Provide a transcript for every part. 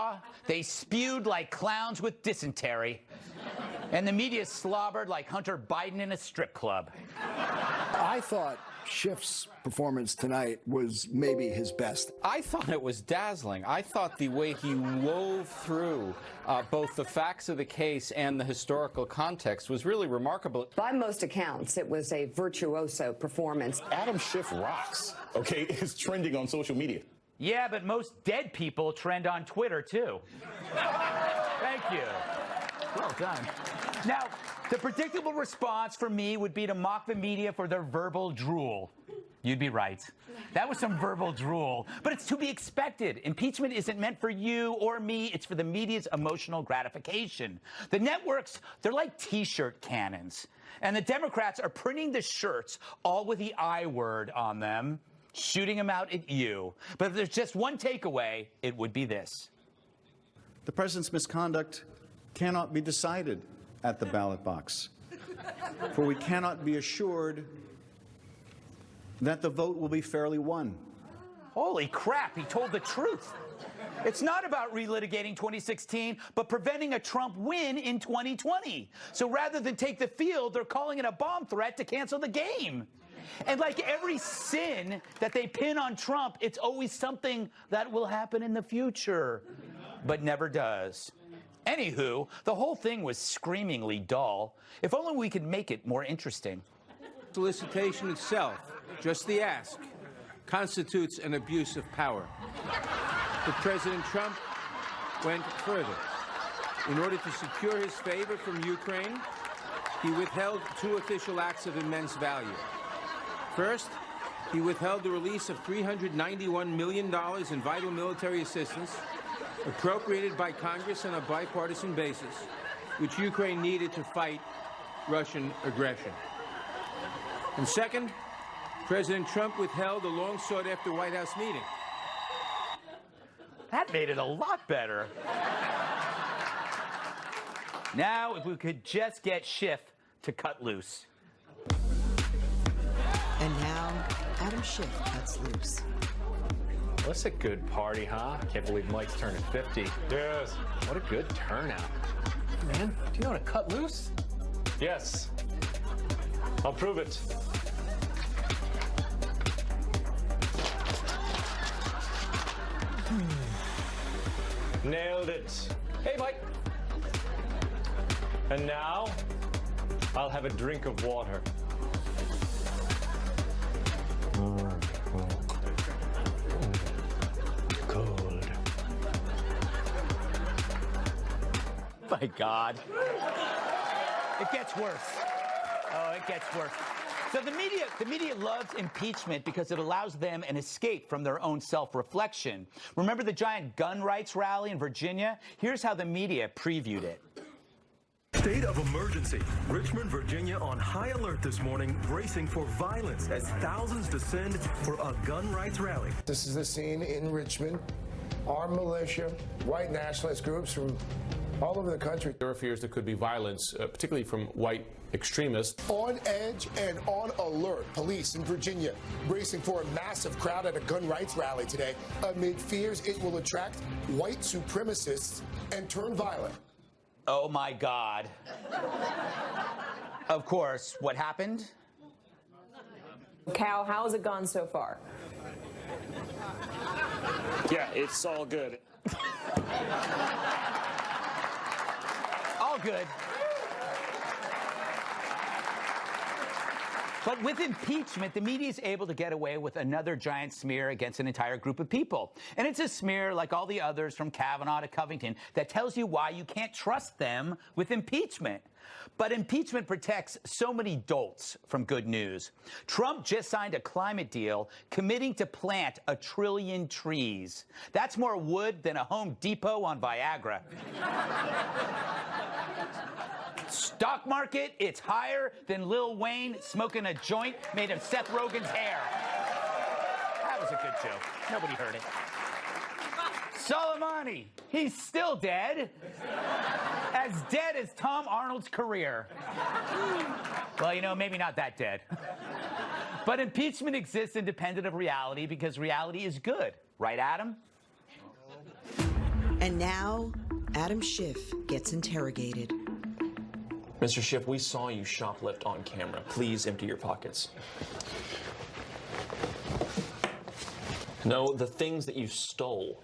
saw, they spewed like clowns with dysentery. And the media slobbered like Hunter Biden in a strip club. I thought Schiff's performance tonight was maybe his best. I thought it was dazzling. I thought the way he wove through both the facts of the case and the historical context was really remarkable. By most accounts, it was a virtuoso performance. Adam Schiff rocks, okay? It's trending on social media. Yeah, but most dead people trend on Twitter, too. Thank you. Well done. Now, the predictable response for me would be to mock the media for their verbal drool. You'd be right. That was some verbal drool. But it's to be expected. Impeachment isn't meant for you or me. It's for the media's emotional gratification. The networks, they're like T-shirt cannons. And the Democrats are printing the shirts, all with the I word on them, shooting them out at you. But if there's just one takeaway, it would be this. The president's misconduct cannot be decided at the ballot box, for we cannot be assured that the vote will be fairly won. Holy crap, he told the truth. It's not about relitigating 2016, but preventing a Trump win in 2020. So rather than take the field, they're calling it a bomb threat to cancel the game. And like every sin that they pin on Trump, it's always something that will happen in the future, but never does. Anywho, the whole thing was screamingly dull. If only we could make it more interesting. Solicitation itself, just the ask, constitutes an abuse of power. But President Trump went further. In order to secure his favor from Ukraine, he withheld two official acts of immense value. First, he withheld the release of $391 million in vital military assistance appropriated by Congress on a bipartisan basis, which Ukraine needed to fight Russian aggression. And second, President Trump withheld a long sought-after White House meeting. That made it a lot better. Now, if we could just get Schiff to cut loose. And now, Adam Schiff cuts loose. What's a good party, huh? Can't believe Mike's turning 50. Yes. What a good turnout. Man, do you know how to cut loose? Yes. I'll prove it. Nailed it. Hey, Mike. And now, I'll have a drink of water. Cold. My God. It gets worse. Oh, it gets worse. So the media loves impeachment because it allows them an escape from their own self-reflection. Remember the giant gun rights rally in Virginia? Here's how the media previewed it. State of emergency. Richmond, Virginia on high alert this morning, bracing for violence as thousands descend for a gun rights rally. This is the scene in Richmond. Armed militia, white nationalist groups from all over the country. There are fears there could be violence, particularly from white extremists. On edge and on alert, police in Virginia bracing for a massive crowd at a gun rights rally today amid fears it will attract white supremacists and turn violent. Oh, my God. Of course, what happened? Cal, how has it gone so far? Yeah, it's all good. All good. But with impeachment, the media is able to get away with another giant smear against an entire group of people. And it's a smear, like all the others from Kavanaugh to Covington, that tells you why you can't trust them with impeachment. But impeachment protects so many dolts from good news. Trump just signed a climate deal committing to plant 1 trillion trees. That's more wood than a Home Depot on Viagra. Stock market, it's higher than Lil Wayne smoking a joint made of Seth Rogen's hair. That was a good joke. Nobody heard it. Soleimani, he's still dead. As dead as Tom Arnold's career. Well, you know, maybe not that dead. But impeachment exists independent of reality because reality is good. Right, Adam? And now, Adam Schiff gets interrogated. Mr. Schiff, we saw you shoplift on camera. Please empty your pockets. No, the things that you stole.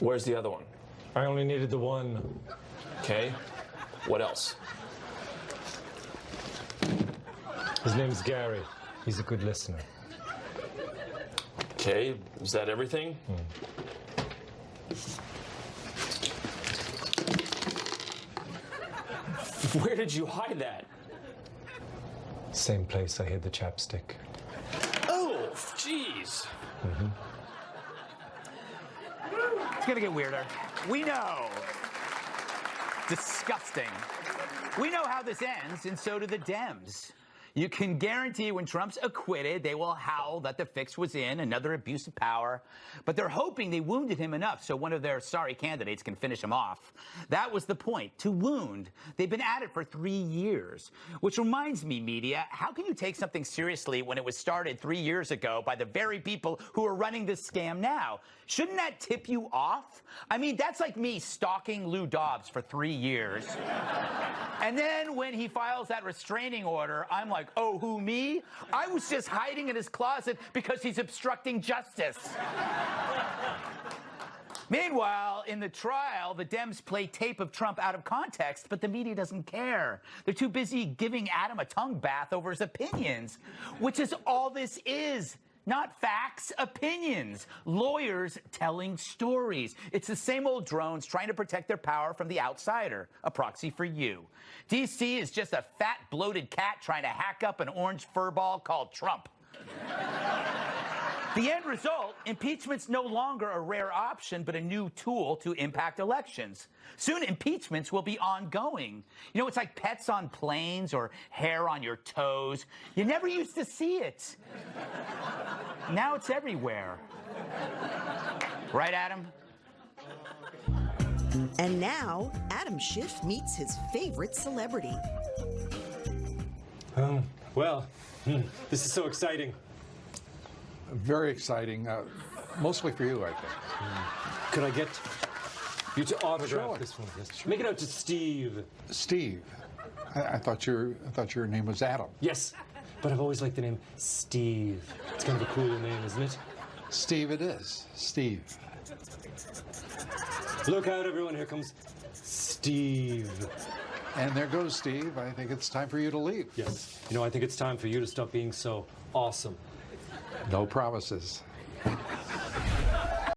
Where's the other one? I only needed the one. Okay. What else? His name's Gary. He's a good listener. Okay. Is that everything? Where did you hide that? Same place I hid the chapstick. Oh, jeez. It's gonna get weirder. We know. Disgusting. We know how this ends, and so do the Dems. You can guarantee when Trump's acquitted, they will howl that the fix was in, another abuse of power. But they're hoping they wounded him enough so one of their sorry candidates can finish him off. That was the point, to wound. They've been at it for 3 years. Which reminds me, media, how can you take something seriously when it was started 3 years ago by the very people who are running this scam now? Shouldn't that tip you off? I mean, that's like me stalking Lou Dobbs for 3 years. And then when he files that restraining order, I'm like, oh, who, me? I was just hiding in his closet because he's obstructing justice. Meanwhile, in the trial, the Dems play tape of Trump out of context, but the media doesn't care. They're too busy giving Adam a tongue bath over his opinions, which is all this is. Not facts, opinions. Lawyers telling stories. It's the same old drones trying to protect their power from the outsider, a proxy for you. DC is just a fat, bloated cat trying to hack up an orange furball called Trump. The end result, impeachment's no longer a rare option, but a new tool to impact elections. Soon, impeachments will be ongoing. You know, it's like pets on planes or hair on your toes. You never used to see it. Now it's everywhere. Right, Adam? And now, Adam Schiff meets his favorite celebrity. Well, this is so exciting. Very exciting, mostly for you, I think. Could I get you to autograph Sure. this one? Yes. Make it out to Steve. Steve. I thought your name was Adam. Yes, but I've always liked the name Steve. It's kind of a cooler name, isn't it? Steve it is. Steve. Look out, everyone. Here comes Steve. And there goes Steve. I think it's time for you to leave. Yes. You know, I think it's time for you to stop being so awesome. No promises.